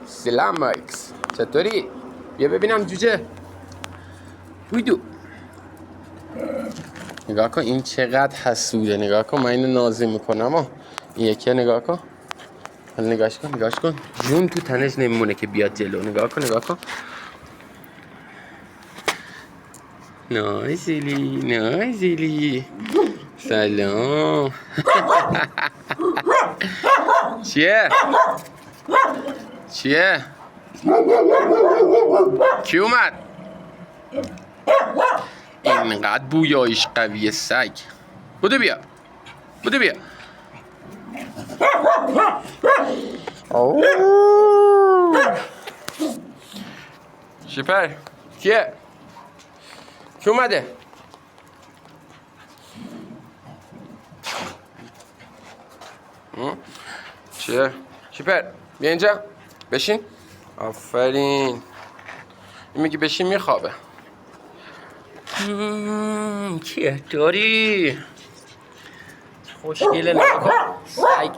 سلام ماکس، چطوری؟ بیا ببینم جوجه. بودو. نگاه کن این چقدر حسوده. نگاه کن من اینو نازی میکنم. این یکی نگاه کن. حالا نگاش کن. جون تو تنش نمیمونه که بیاد جلو. نگاه کن. نایزیلی سلام. چیه؟ کی اومد؟ اینقدر بویایش قویه سگ. بودو بیا. شپر کیه؟ کی اومده؟ چیه؟ شپر بیا اینجا بشین. آفرین. این میگه بشین میخوابه. کیه داری؟ خوشگله. نگاه کن سگ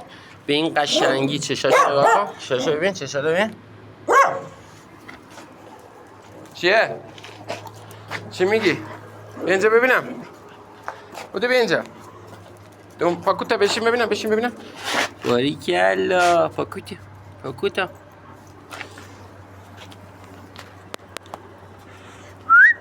به این قشنگی. چشاشو نگاه کن. چشاشو ببین. چیه؟ چی میگی؟ بیا اینجا ببینم. بودو بیا اینجا. پاکوتا بشین ببینم. باریکلا پاکوتا.